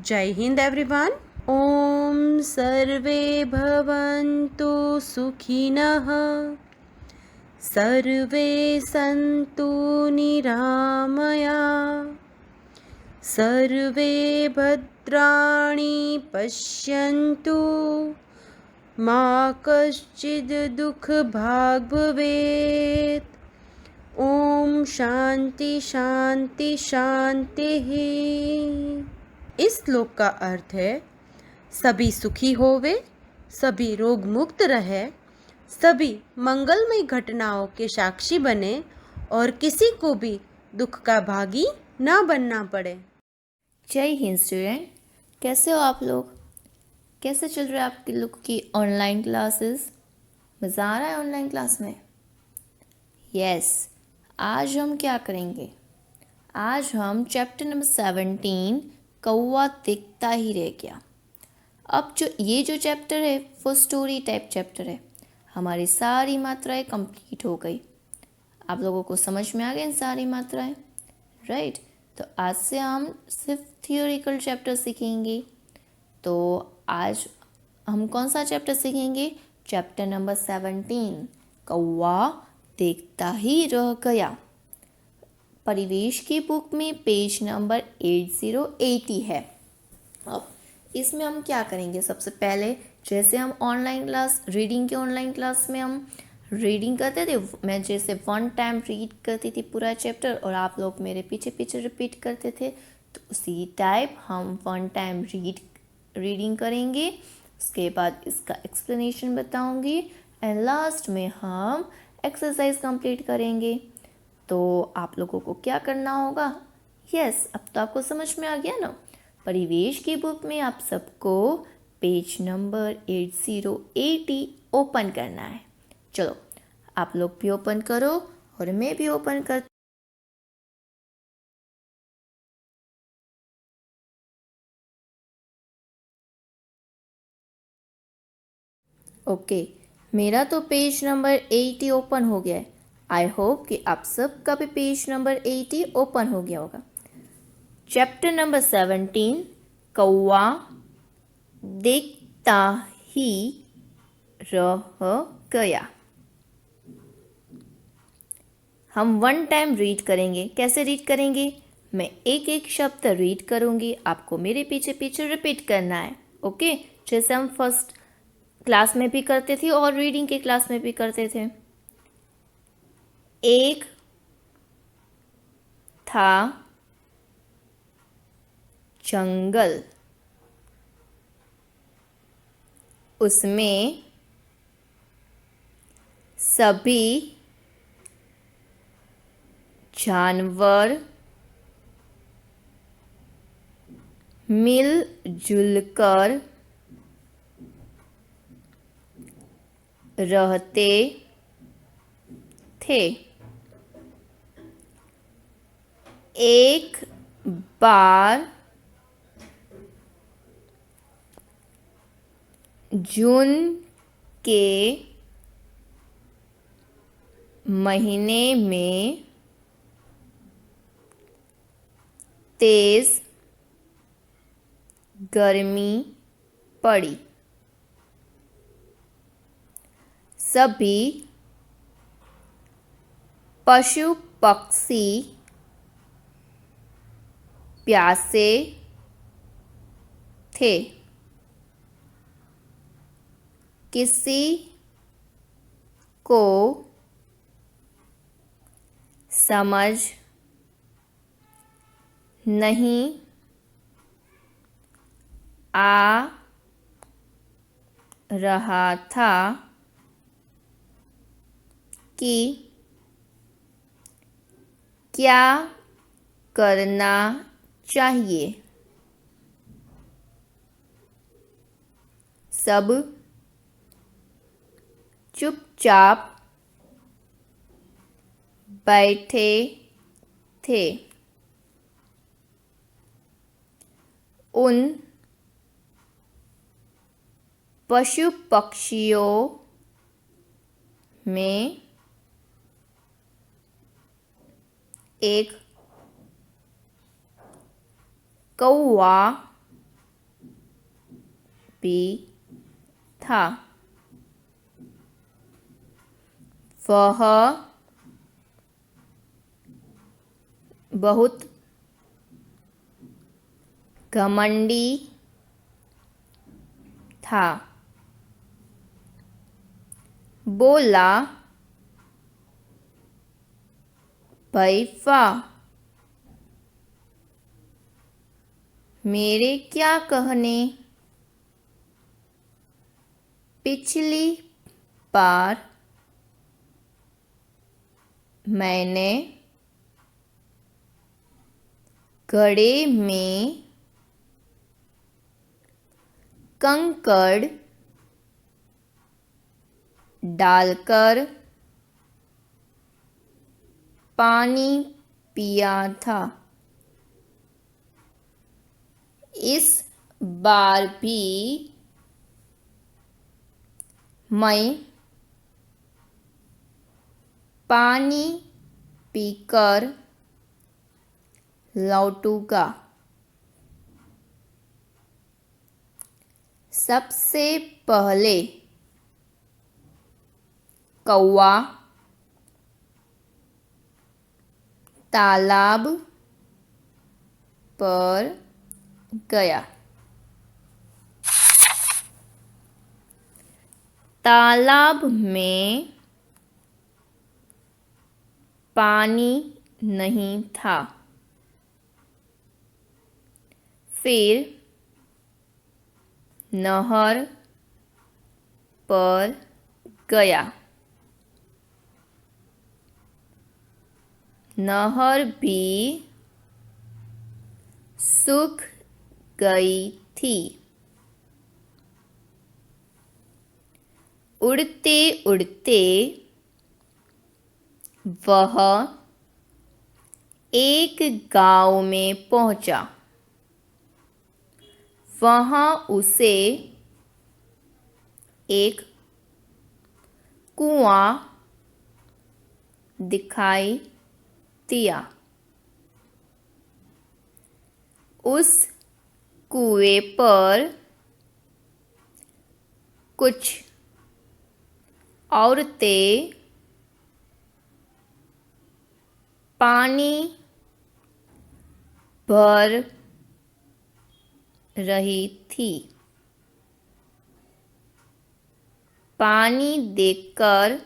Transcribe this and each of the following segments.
जय हिंद एवरीवन। ओम सर्वे भवन्तु सुखिनः, सर्वे सन्तु निरामया, सर्वे भद्राणि पश्यन्तु, मा कश्चिद् दुःखभाग् भवेत्। ओम शांति शांति शांति। इस श्लोक का अर्थ है सभी सुखी होवे, सभी रोग मुक्त रहे, सभी मंगलमय घटनाओं के साक्षी बने और किसी को भी दुख का भागी ना बनना पड़े। जय हिंद स्टूडेंट, कैसे हो आप लोग? कैसे चल रहा है आपके लोग की ऑनलाइन क्लासेस? मज़ा आ रहा है ऑनलाइन क्लास में? यस। आज हम क्या करेंगे? आज हम चैप्टर नंबर 17 कौवा दिखता ही रह गया। अब जो चैप्टर है वो स्टोरी टाइप चैप्टर है। हमारी सारी मात्राएं कंप्लीट हो गई। आप लोगों को समझ में आ गई इन सारी मात्राएं, राइट? तो आज से हम सिर्फ थियोरिकल चैप्टर सीखेंगे। तो आज हम कौन सा चैप्टर सीखेंगे? चैप्टर नंबर 17 कौवा देखता ही रह गया। परिवेश की बुक में पेज नंबर 8080 है। अब इसमें हम क्या करेंगे? सबसे पहले जैसे हम ऑनलाइन क्लास रीडिंग के ऑनलाइन क्लास में हम रीडिंग करते थे, मैं जैसे 1 टाइम रीड करती थी पूरा चैप्टर और आप लोग मेरे पीछे पीछे रिपीट करते थे, तो उसी टाइप हम 1 टाइम रीडिंग करेंगे। उसके बाद इसका एक्सप्लेनेशन बताऊंगी एंड लास्ट में हम एक्सरसाइज कंप्लीट करेंगे। तो आप लोगों को क्या करना होगा? यस, अब तो आपको समझ में आ गया ना। परिवेश की बुक में आप सबको पेज नंबर 8080 ओपन करना है। चलो आप लोग भी ओपन करो और मैं भी ओपन कर। ओके, मेरा तो पेज नंबर 80 ओपन हो गया है। आई होप कि आप सब का भी पेज नंबर 80 ओपन हो गया होगा। चैप्टर नंबर 17 कौवा देखता ही रह गया। हम 1 टाइम रीड करेंगे। कैसे रीड करेंगे? मैं एक एक शब्द रीड करूंगी, आपको मेरे पीछे पीछे रिपीट करना है। ओके, जैसे हम फर्स्ट क्लास में भी करते थे और रीडिंग के क्लास में भी करते थे। एक था जंगल, उसमें सभी जानवर मिलजुल कर रहते थे। एक बार जून के महीने में तेज गर्मी पड़ी। सभी पशु पक्षी प्यासे थे। किसी को समझ नहीं आ रहा था कि क्या करना चाहिए। सब चुपचाप बैठे थे। उन पशु पक्षियों में एक कौवा भी था। वह बहुत घमंडी था। बोला, भाई वाह, मेरे क्या कहने। पिछली बार मैंने घड़े में कंकड़ डालकर पानी पिया था। इस बार भी मैं पानी पीकर लौटूंगा। सबसे पहले कौवा तालाब पर गया। तालाब में पानी नहीं था। फिर नहर पर गया। नहर भी सूख गई थी। उड़ते उड़ते वह एक गांव में पहुंचा। वहां उसे एक कुआं दिखाई दिया। उस कुएं पर कुछ औरतें पानी भर रही थी। पानी देखकर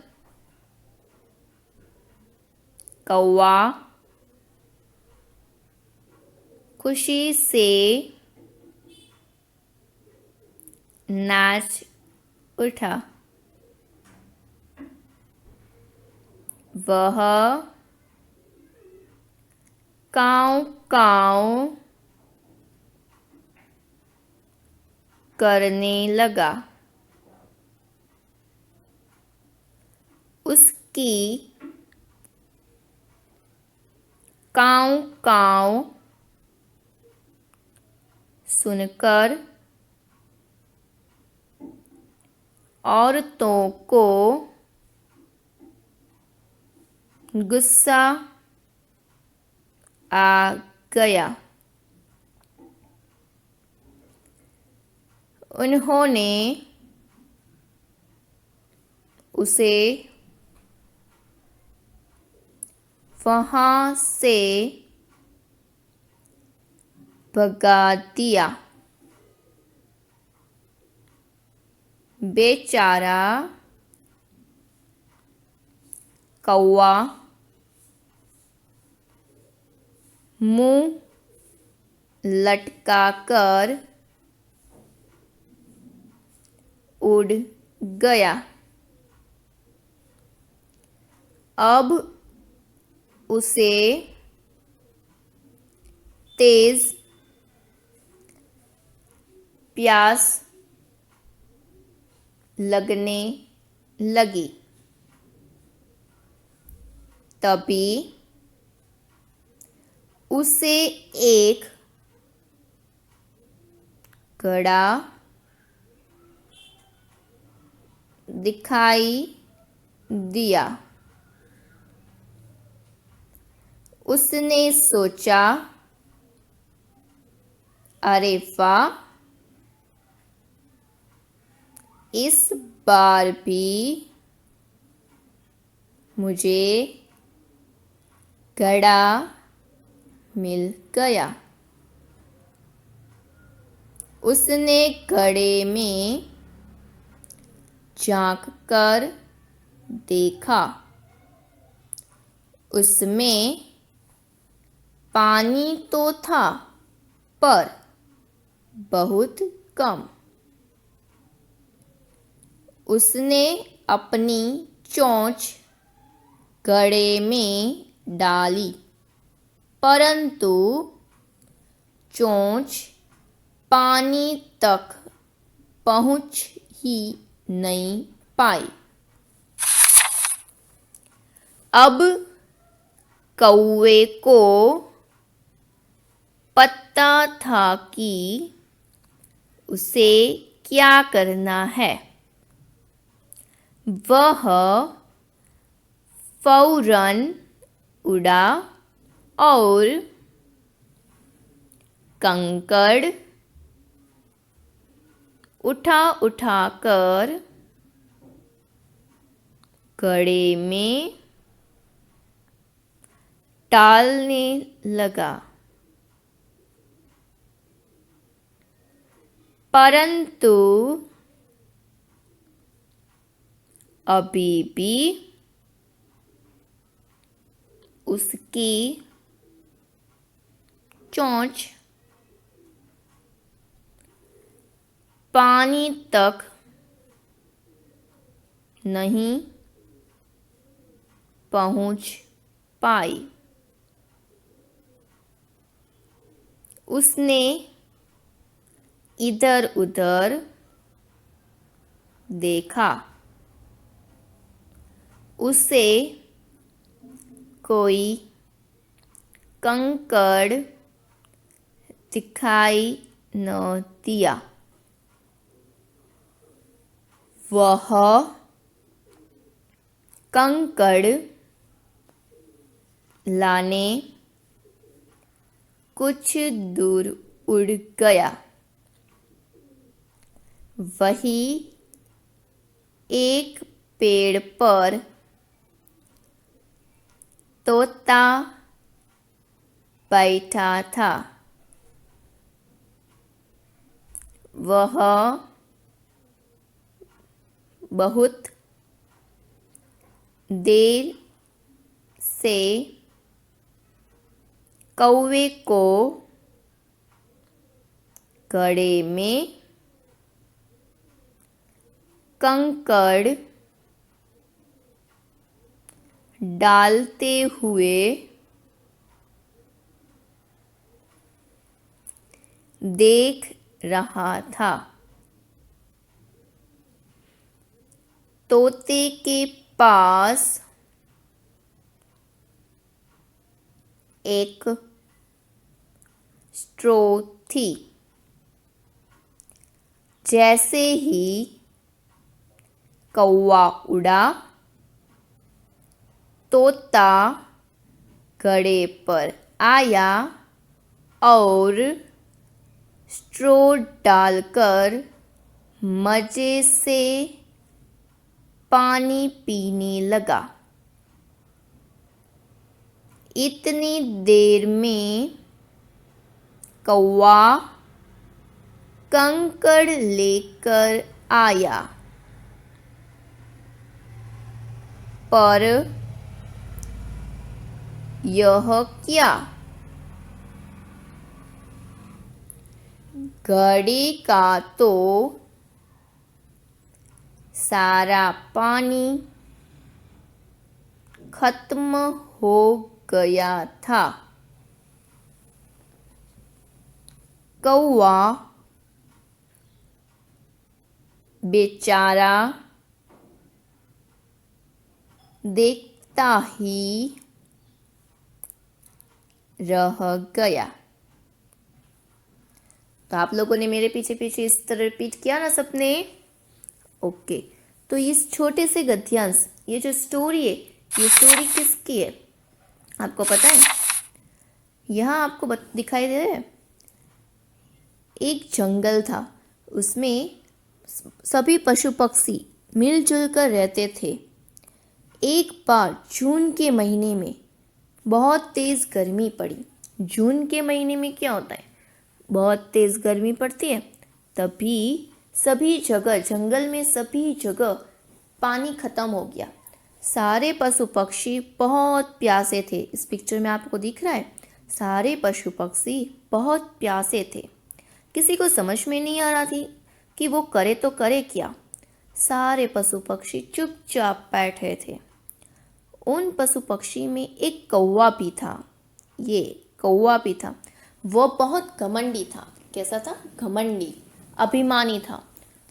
कौवा खुशी से नाच उठा। वह काँव काँव करने लगा। उसकी काँव काँव सुनकर औरतों को गुस्सा आ गया। उन्होंने उसे वहां से भगा दिया। बेचारा कौवा मुंह लटकाकर उड़ गया। अब उसे तेज प्यास लगने लगी। तभी उसे एक घड़ा दिखाई दिया। उसने सोचा, अरे वाह, इस बार भी मुझे घड़ा मिल गया। उसने घड़े में झांक कर देखा। उसमें पानी तो था, पर बहुत कम। उसने अपनी चोंच घड़े में डाली, परंतु चोंच पानी तक पहुंच ही नहीं पाई। अब कौवे को पता था कि उसे क्या करना है। वह फौरन उड़ा और कंकड़ उठा कर घड़े में डालने लगा, परंतु अभी भी उसकी चोंच पानी तक नहीं पहुंच पाई। उसने इधर उधर देखा। उसे कोई कंकड़ दिखाई न दिया। वह कंकड़ लाने कुछ दूर उड़ गया। वही एक पेड़ पर तोता बैठा था। वह बहुत देर से कौवे को घड़े में कंकड़ डालते हुए देख रहा था। तोते के पास एक स्ट्रॉ थी। जैसे ही कौवा उड़ा, तोता घड़े पर आया और स्ट्रॉ डालकर मज़े से पानी पीने लगा। इतनी देर में कौवा कंकड़ लेकर आया, पर यह क्या? घड़े का तो सारा पानी खत्म हो गया था। कौवा बेचारा देखता ही रह गया। तो आप लोगों ने मेरे पीछे पीछे इस तरह रिपीट किया ना सबने? ओके। तो इस छोटे से गद्यांश, ये जो स्टोरी है, ये स्टोरी किसकी है आपको पता है? यहाँ आपको दिखाई दे रहा है, एक जंगल था, उसमें सभी पशु पक्षी मिलजुल कर रहते थे। एक बार जून के महीने में बहुत तेज़ गर्मी पड़ी। जून के महीने में क्या होता है, बहुत तेज़ गर्मी पड़ती है। तभी सभी जगह, जंगल में सभी जगह पानी ख़त्म हो गया। सारे पशु पक्षी बहुत प्यासे थे। इस पिक्चर में आपको दिख रहा है, सारे पशु पक्षी बहुत प्यासे थे। किसी को समझ में नहीं आ रहा थी कि वो करे तो करे क्या। सारे पशु पक्षी चुपचाप बैठे थे। उन पशु पक्षी में एक कौवा भी था। ये कौवा भी था। वो बहुत घमंडी था। कैसा था? घमंडी, अभिमानी था।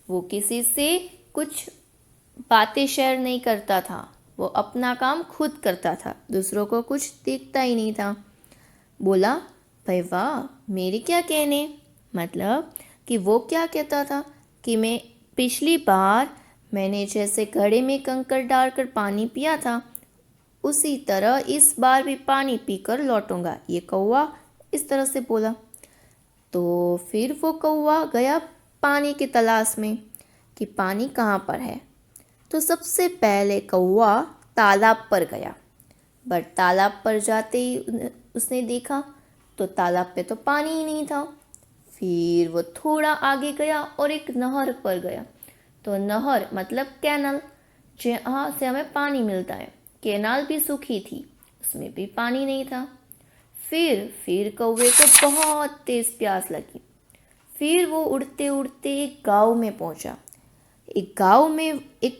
वो किसी से कुछ बातें शेयर नहीं करता था। वो अपना काम खुद करता था, दूसरों को कुछ दिखता ही नहीं था। बोला, भाई वाह, मेरे क्या कहने, मतलब कि वो क्या कहता था कि मैं पिछली बार मैंने जैसे घड़े में कंकड़ डालकर पानी पिया था, उसी तरह इस बार भी पानी पीकर लौटूंगा। ये कौवा इस तरह से बोला। तो फिर वो कौवा गया पानी की तलाश में कि पानी कहाँ पर है। तो सबसे पहले कौवा तालाब पर गया। बट तालाब पर जाते ही उसने देखा तो तालाब पे तो पानी ही नहीं था। फिर वो थोड़ा आगे गया और एक नहर पर गया। तो नहर मतलब कैनल, जहाँ से हमें पानी मिलता है। कैनाल भी सूखी थी, उसमें भी पानी नहीं था। फिर कौवे को बहुत तेज प्यास लगी। फिर वो उड़ते उड़ते एक गांव में पहुंचा। एक गांव में एक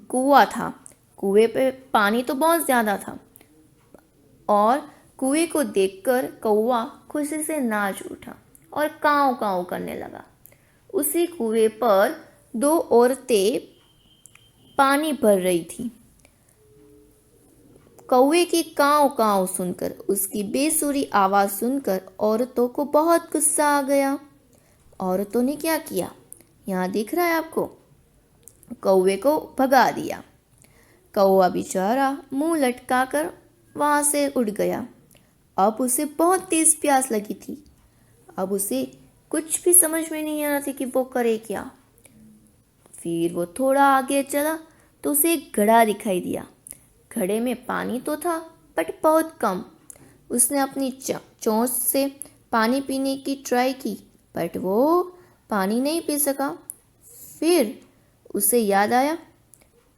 कुआं था। कुएं पे पानी तो बहुत ज़्यादा था और कुएं को देखकर कौवा खुशी से नाच उठा और काँव काँव करने लगा। उसी कुएं पर दो औरतें पानी भर रही थी। कौवे की काँव काँव सुनकर, उसकी बेसुरी आवाज़ सुनकर औरतों को बहुत गुस्सा आ गया। औरतों ने क्या किया, यहाँ दिख रहा है आपको, कौवे को भगा दिया। कौवा बेचारा मुंह लटकाकर वहाँ से उड़ गया। अब उसे बहुत तेज प्यास लगी थी। अब उसे कुछ भी समझ में नहीं आ रहा था कि वो करे क्या। फिर वो थोड़ा आगे चला तो उसे एक घड़ा दिखाई दिया। घड़े में पानी तो था बट बहुत कम। उसने अपनी चोंच से पानी पीने की ट्राई की बट वो पानी नहीं पी सका। फिर उसे याद आया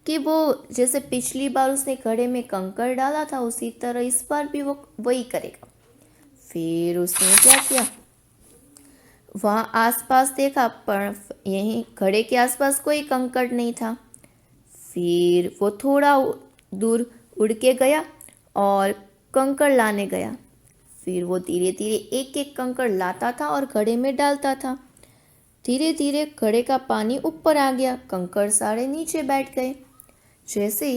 कि वो जैसे पिछली बार उसने घड़े में कंकड़ डाला था, उसी तरह इस बार भी वो वही करेगा। फिर उसने क्या किया, वहाँ आसपास देखा पर यहीं घड़े के आसपास कोई कंकड़ नहीं था। फिर वो थोड़ा दूर उड़ के गया और कंकड़ लाने गया। फिर वो धीरे धीरे एक एक कंकड़ लाता था और घड़े में डालता था। धीरे धीरे घड़े का पानी ऊपर आ गया, कंकड़ सारे नीचे बैठ गए। जैसे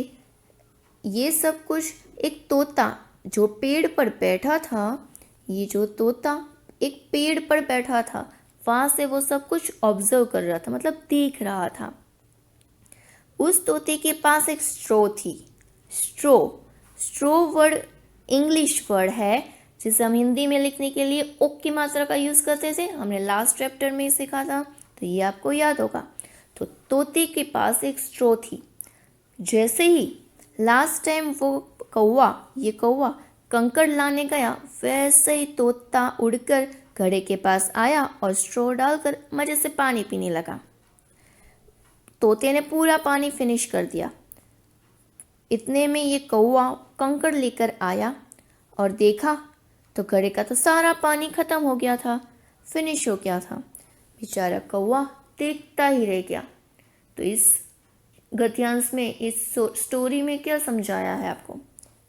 ये सब कुछ एक तोता जो पेड़ पर बैठा था, ये जो तोता एक पेड़ पर बैठा था, वहाँ से वो सब कुछ ऑब्जर्व कर रहा था, मतलब देख रहा था। उस तोते के पास एक स्ट्रॉ थी। स्ट्रॉ वर्ड इंग्लिश वर्ड है जिसे हम हिंदी में लिखने के लिए ओक की मात्रा का यूज़ करते थे। हमने लास्ट चैप्टर में सीखा था, तो ये आपको याद होगा। तो तोते के पास एक स्ट्रॉ थी। जैसे ही लास्ट टाइम ये कौवा कंकड़ लाने गया, वैसे ही तोता उड़कर घड़े के पास आया और स्ट्रॉ डालकर मज़े से पानी पीने लगा। तोते ने पूरा पानी फिनिश कर दिया। इतने में ये कौवा कंकड़ लेकर आया और देखा तो घड़े का तो सारा पानी ख़त्म हो गया था, फिनिश हो गया था। बेचारा कौवा देखता ही रह गया। तो इस गद्यांश में, इस स्टोरी में क्या समझाया है आपको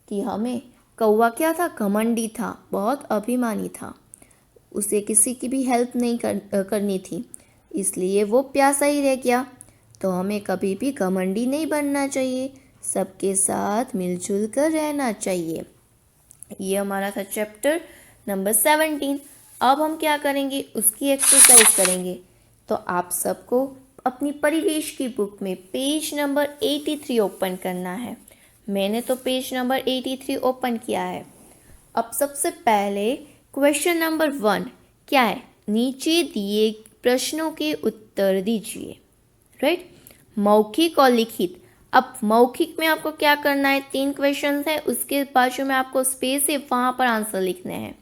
कि हमें, कौवा क्या था, घमंडी था, बहुत अभिमानी था। उसे किसी की भी हेल्प नहीं करनी थी, इसलिए वो प्यासा ही रह गया। तो हमें कभी भी घमंडी नहीं बनना चाहिए, सबके साथ मिलजुल कर रहना चाहिए। ये हमारा था चैप्टर नंबर 17। अब हम क्या करेंगे, उसकी एक्सरसाइज करेंगे। तो आप सबको अपनी परिवेश की बुक में पेज नंबर 83 ओपन करना है। मैंने तो पेज नंबर 83 ओपन किया है। अब सबसे पहले क्वेश्चन नंबर 1 क्या है, नीचे दिए प्रश्नों के उत्तर दीजिए। राइट, मौखिक और लिखित। अब मौखिक में आपको क्या करना है, 3 क्वेश्चन है, उसके बाजू में आपको स्पेस है, वहाँ पर आंसर लिखने हैं।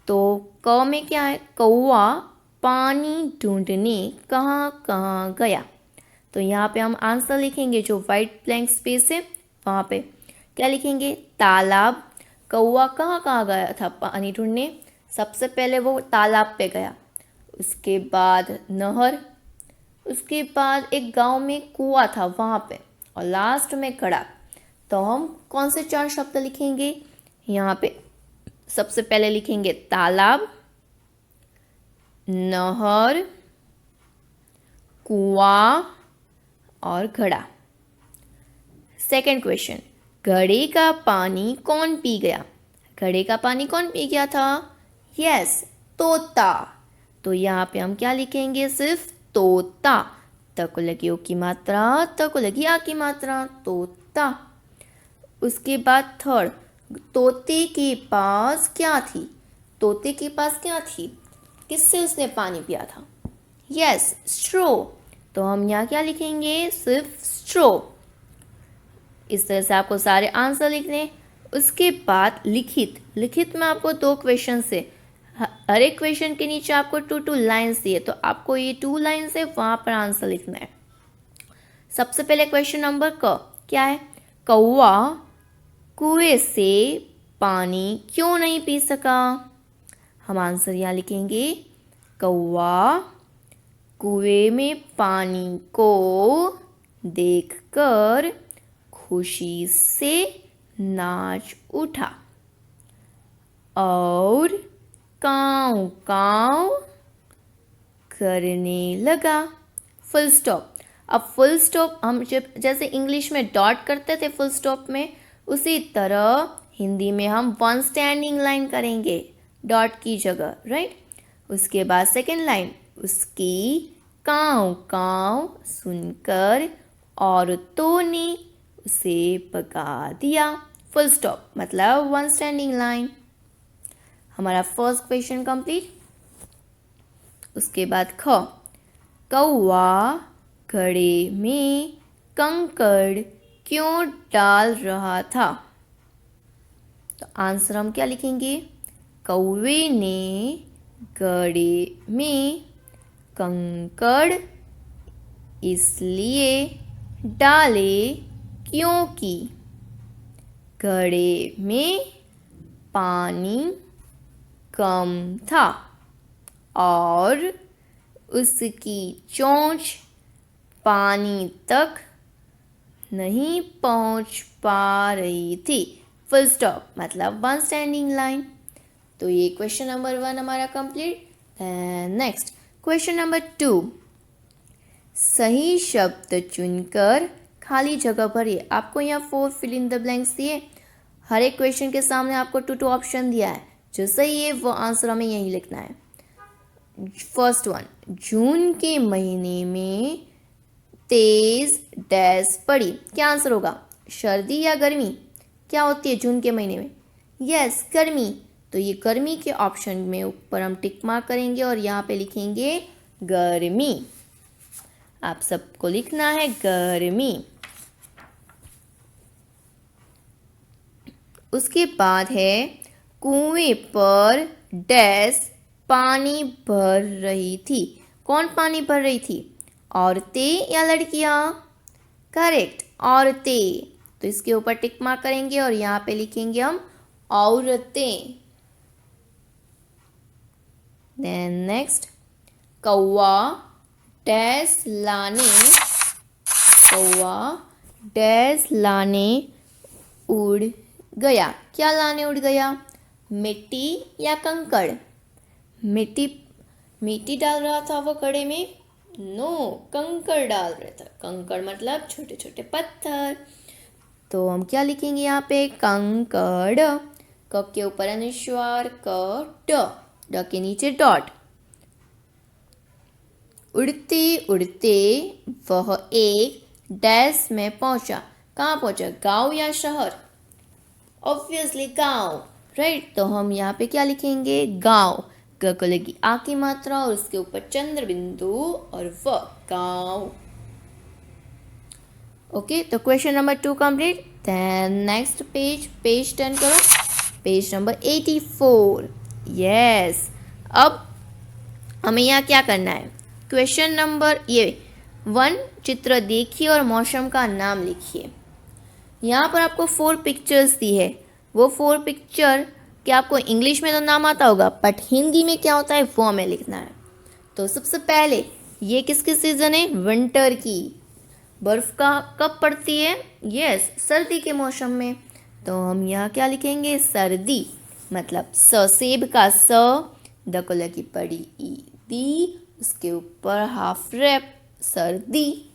तो क में क्या है, कौवा पानी ढूंढने कहाँ कहाँ गया। तो यहाँ पे हम आंसर लिखेंगे, जो वाइट ब्लैंक स्पेस है वहाँ पे क्या लिखेंगे, तालाब। कौवा कहाँ कहाँ गया था पानी ढूंढने, सबसे पहले वो तालाब पे गया, उसके बाद नहर, उसके बाद एक गांव में कुआं था वहाँ पे, और लास्ट में घड़ा। तो हम कौन से 4 शब्द लिखेंगे, यहाँ पे सबसे पहले लिखेंगे तालाब, नहर, कुआं और घड़ा। सेकंड क्वेश्चन, घड़े का पानी कौन पी गया। घड़े का पानी कौन पी गया था, यस, तोता। तो यहाँ पे हम क्या लिखेंगे, सिर्फ तोता। त को लगी ओ की मात्रा, त को लगी आ की मात्रा, तोता। उसके बाद थर्ड, तोते के पास क्या थी। तोते के पास क्या थी, किससे उसने पानी पिया था, यस, स्ट्रो। तो हम यहाँ क्या लिखेंगे, सिर्फ स्ट्रो। इस तरह से आपको सारे आंसर लिखने। उसके बाद लिखित। लिखित में आपको 2 क्वेश्चन से, हर एक क्वेश्चन के नीचे आपको 2 लाइन्स दिए, तो आपको ये 2 लाइन्स है, वहाँ पर आंसर लिखना है। सबसे पहले क्वेश्चन नंबर क क्या है, कौवा कुएं से पानी क्यों नहीं पी सका। हम आंसर यहाँ लिखेंगे, कौवा कुएं में पानी को देखकर खुशी से नाच उठा और काँव काँव करने लगा। Full stop. अब फुल स्टॉप हम जब जैसे इंग्लिश में डॉट करते थे फुल स्टॉप में, उसी तरह हिंदी में हम 1 स्टैंडिंग लाइन करेंगे डॉट की जगह, राइट। उसके बाद सेकेंड लाइन, उसकी काँव काँव सुनकर औरतों ने उसे भगा दिया। फुल स्टॉप मतलब 1 स्टैंडिंग लाइन। हमारा फर्स्ट क्वेश्चन कंप्लीट। उसके बाद ख, कौवा घड़े में कंकड़ क्यों डाल रहा था। तो आंसर हम क्या लिखेंगे, कौवे ने घड़े में कंकड़ इसलिए डाले क्योंकि घड़े में पानी कम था और उसकी चोंच पानी तक नहीं पहुंच पा रही थी। फुल स्टॉप मतलब 1 स्टैंडिंग लाइन। तो ये क्वेश्चन नंबर 1 हमारा कंप्लीट। नेक्स्ट क्वेश्चन नंबर 2, सही शब्द चुनकर खाली जगह भरिए। आपको यहाँ 4 फिल इन द ब्लैंक्स दिए, हर एक क्वेश्चन के सामने आपको 2 ऑप्शन दिया है, जो सही है वो आंसर हमें यही लिखना है। फर्स्ट वन, जून के महीने में तेज डैश पड़ी। क्या आंसर होगा, सर्दी या गर्मी। क्या होती है जून के महीने में, यस, गर्मी। तो ये गर्मी के ऑप्शन में ऊपर हम टिक मार्क करेंगे और यहाँ पे लिखेंगे गर्मी। आप सबको लिखना है गर्मी। उसके बाद है, कुएं पर डैश पानी भर रही थी। कौन पानी भर रही थी, औरतें या लड़कियां। करेक्ट, औरतें। तो इसके ऊपर टिक मार्क करेंगे और यहाँ पे लिखेंगे हम औरतें। देन नेक्स्ट, कौवा डैश लाने, कौवा डैश लाने उड़ गया। क्या लाने उड़ गया, मिट्टी या कंकड़। मिट्टी डाल रहा था वो घड़े में, नो, कंकड़ डाल रहा था। कंकड़ मतलब छोटे छोटे पत्थर। तो हम क्या लिखेंगे यहाँ पे, कंकड़। क के ऊपर अनुस्वार, क, ड के नीचे डॉट। उड़ते उड़ते वह एक डैश में पहुंचा। कहाँ पहुंचा, गांव या शहर। ऑब्वियसली गांव, राइट। तो हम यहाँ पे क्या लिखेंगे, गांव। ग को लगी आ की मात्रा और उसके ऊपर चंद्र बिंदु और व गांव। ओके, तो question number 2 complete. Then next page turn करो, पेज नंबर 84। यस, अब हमें यहाँ क्या करना है, क्वेश्चन नंबर 1 चित्र देखिए और मौसम का नाम लिखिए। यहाँ पर आपको 4 पिक्चर्स दी है, वो 4 पिक्चर कि आपको इंग्लिश में तो नाम आता होगा बट हिंदी में क्या होता है वो हमें लिखना है। तो सबसे पहले ये किसकी सीज़न है, विंटर की। बर्फ़ का कब पड़ती है, यस सर्दी के मौसम में। तो हम यहाँ क्या लिखेंगे, सर्दी, मतलब स सेब का स, द को लगी बड़ी ई दी, उसके ऊपर हाफ रैप, सर्दी।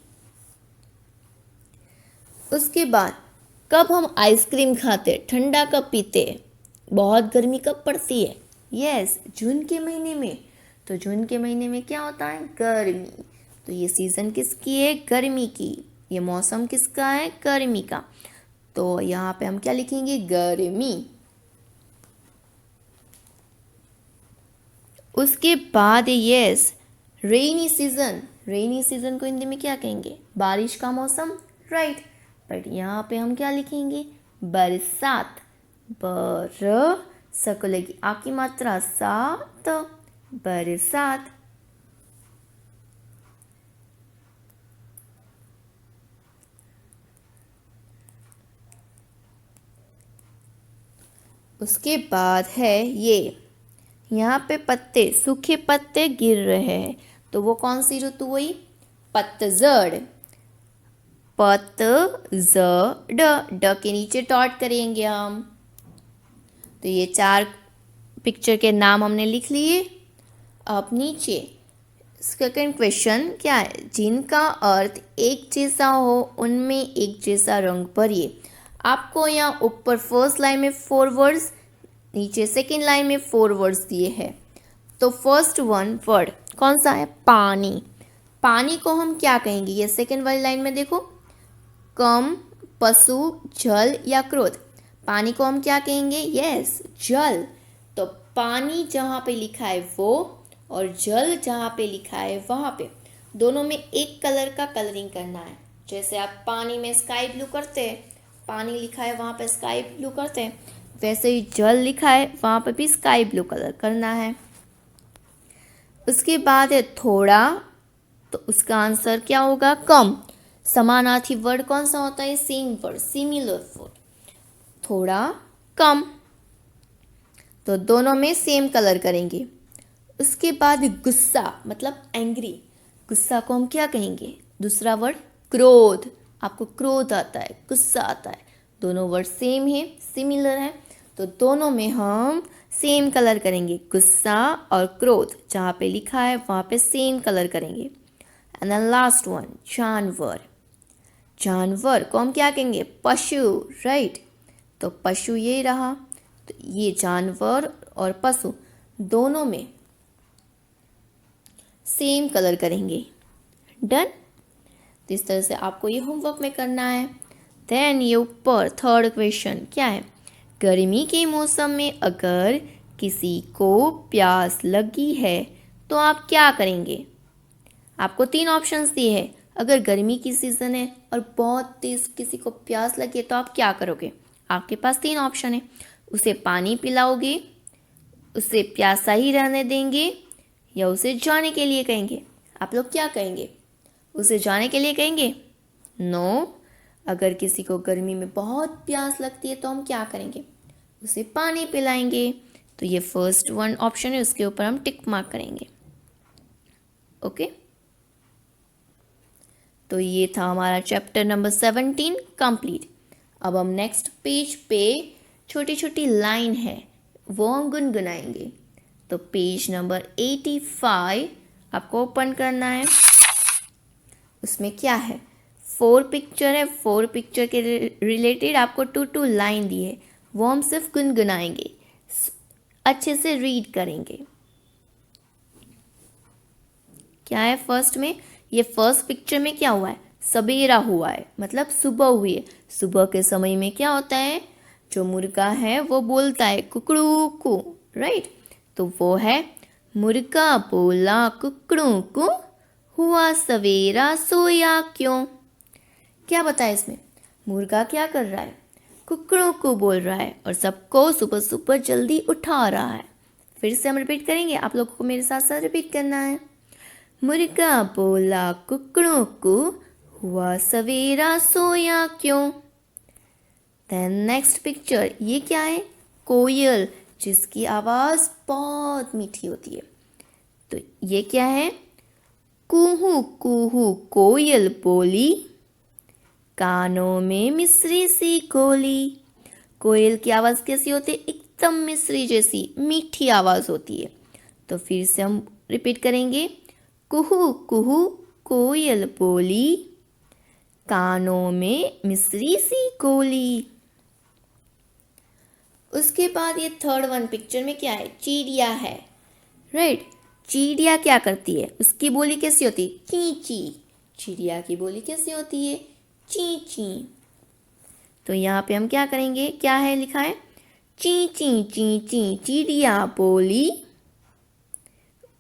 उसके बाद कब हम आइसक्रीम खाते, ठंडा कब पीते, बहुत गर्मी कब पड़ती है, यस जून के महीने में। तो जून के महीने में क्या होता है, गर्मी। तो ये सीज़न किसकी है, गर्मी की। ये मौसम किसका है, गर्मी का। तो यहाँ पे हम क्या लिखेंगे, गर्मी। उसके बाद yes rainy season, rainy season को हिंदी में क्या कहेंगे, बारिश का मौसम, राइट। बट यहाँ पे हम क्या लिखेंगे, बरसात, बर स को लगी आ की मात्रा सात, बरसात। उसके बाद है ये, यहाँ पे पत्ते, सूखे पत्ते गिर रहे हैं, तो वो कौन सी ऋतु हुई, पतझड़। ड के नीचे डॉट करेंगे हम। तो ये 4 पिक्चर के नाम हमने लिख लिए। अब नीचे सेकंड क्वेश्चन क्या है, जिनका अर्थ एक जैसा हो उनमें एक जैसा रंग भरिए। आपको यहाँ ऊपर फर्स्ट लाइन में 4 वर्ड्स, नीचे सेकंड लाइन में 4 वर्ड्स दिए हैं। तो फर्स्ट वर्ड कौन सा है, पानी। पानी को हम क्या कहेंगे, ये सेकंड वाली लाइन में देखो, कम, पशु, जल या क्रोध। पानी को हम क्या कहेंगे, यस जल। तो पानी जहाँ पे लिखा है वो और जल जहाँ पे लिखा है वहाँ पे दोनों में एक कलर का कलरिंग करना है। जैसे आप पानी में स्काई ब्लू करते हैं, पानी लिखा है वहाँ पे स्काई ब्लू करते हैं, वैसे ही जल लिखा है वहाँ पे भी स्काई ब्लू कलर करना है। उसके बाद है थोड़ा, तो उसका आंसर क्या होगा, कम। समानार्थी वर्ड कौन सा होता है, सेम वर्ड, सिमिलर वर्ड, थोड़ा कम। तो दोनों में सेम कलर करेंगे। उसके बाद गुस्सा मतलब एंग्री, गुस्सा को हम क्या कहेंगे, दूसरा वर्ड क्रोध। आपको क्रोध आता है, गुस्सा आता है, दोनों वर्ड सेम है, सिमिलर है, तो दोनों में हम सेम कलर करेंगे, गुस्सा और क्रोध जहाँ पे लिखा है वहाँ पे सेम कलर करेंगे। एंड देन लास्ट वन जानवर, जानवर को हम क्या कहेंगे, पशु, राइट। तो पशु ये रहा, तो ये जानवर और पशु दोनों में सेम कलर करेंगे, डन। तो इस तरह से आपको ये होमवर्क में करना है। देन ये ऊपर थर्ड क्वेश्चन क्या है, गर्मी के मौसम में अगर किसी को प्यास लगी है तो आप क्या करेंगे। आपको 3 ऑप्शंस दिए हैं, अगर गर्मी की सीज़न है और बहुत तेज़ किसी को प्यास लगी है तो आप क्या करोगे। आपके पास 3 ऑप्शन है, उसे पानी पिलाओगे, उसे प्यासा ही रहने देंगे या उसे जाने के लिए कहेंगे। आप लोग क्या कहेंगे, उसे जाने के लिए कहेंगे, नो। अगर किसी को गर्मी में बहुत प्यास लगती है तो हम क्या करेंगे, उसे पानी पिलाएंगे। तो ये फर्स्ट वन ऑप्शन है, उसके ऊपर हम टिक मार्क करेंगे, ओके। तो ये था हमारा चैप्टर नंबर 17 कंप्लीट। अब हम नेक्स्ट पेज पे छोटी छोटी लाइन है वो हम गुनगुनाएंगे। तो पेज नंबर 85 आपको ओपन करना है। उसमें क्या है, 4 पिक्चर है, 4 पिक्चर के रिलेटेड आपको 2 लाइन दी है, वो हम सिर्फ गुनगुनाएंगे, अच्छे से रीड करेंगे। क्या है फर्स्ट में, ये फर्स्ट पिक्चर में क्या हुआ है, सवेरा हुआ है, मतलब सुबह हुई है। सुबह के समय में क्या होता है, जो मुर्गा है वो बोलता है कुकड़ू कू, राइट। तो वो है मुर्गा बोला कुकड़ों को, हुआ सवेरा सोया क्यों। क्या बताए इसमें, मुर्गा क्या कर रहा है, कुकड़ों को बोल रहा है और सबको सुबह सुबह जल्दी उठा रहा है। फिर से हम रिपीट करेंगे, आप लोगों को मेरे साथ साथ रिपीट करना है। मुर्गा बोला कुकड़ों को, हुआ सवेरा सोया क्यों। देन नेक्स्ट पिक्चर, ये क्या है, कोयल, जिसकी आवाज़ बहुत मीठी होती है। तो ये क्या है, कुहू कुहू कोयल बोली, कानों में मिश्री सी घोली। कोयल की आवाज़ कैसी होती है, एकदम मिश्री जैसी मीठी आवाज़ होती है। तो फिर से हम रिपीट करेंगे, कुहू कुहू कोयल बोली, कानों में मिश्री सी घोली। उसके बाद ये थर्ड वन पिक्चर में क्या है, चिड़िया है, राइट। चिड़िया क्या करती है, उसकी बोली कैसी होती है, ची ची। चिड़िया की बोली कैसी होती है, ची ची। तो यहाँ पे हम क्या करेंगे, क्या है लिखा है, ची ची ची ची चिड़िया बोली,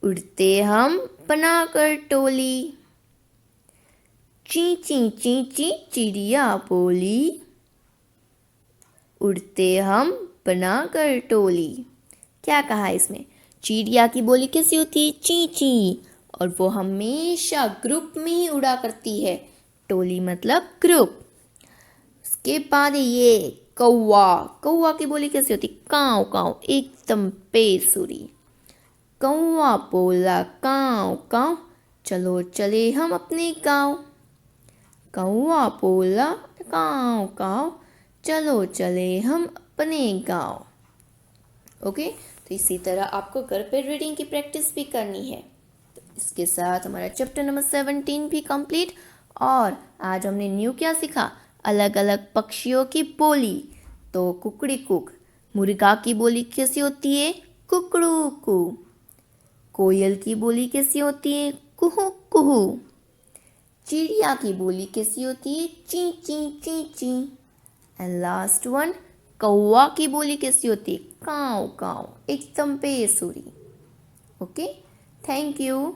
उड़ते हम बनाकर टोली। ची ची ची ची चिड़िया बोली, उड़ते हम बनाकर टोली। क्या कहा है इसमें, चिड़िया की बोली कैसी होती है, ची ची, और वो हमेशा ग्रुप में ही उड़ा करती है। टोली मतलब ग्रुप। उसके बाद ये कौवा, कौवा की बोली कैसी होती, काव काव, एकदम बेसुरी। कौवा बोला काव काव, चलो चले हम अपने गाँव। कौवा बोला काव काव, चलो चले हम अपने गाँव। ओके, तो इसी तरह आपको घर पे रीडिंग की प्रैक्टिस भी करनी है। तो इसके साथ हमारा चैप्टर नंबर 17 भी कंप्लीट। और आज हमने न्यू क्या सीखा, अलग अलग पक्षियों की बोली। तो कुकड़ी कुक, मुर्गा की बोली कैसी होती है, कुकड़ू कू। कोयल की बोली कैसी होती है, कुहू कुहू। चिड़िया की बोली कैसी होती है, ची ची ची ची। एंड लास्ट वन, कौवा की बोली कैसी होती है, काव काव, एकदम बेसुरी। Okay, thank you.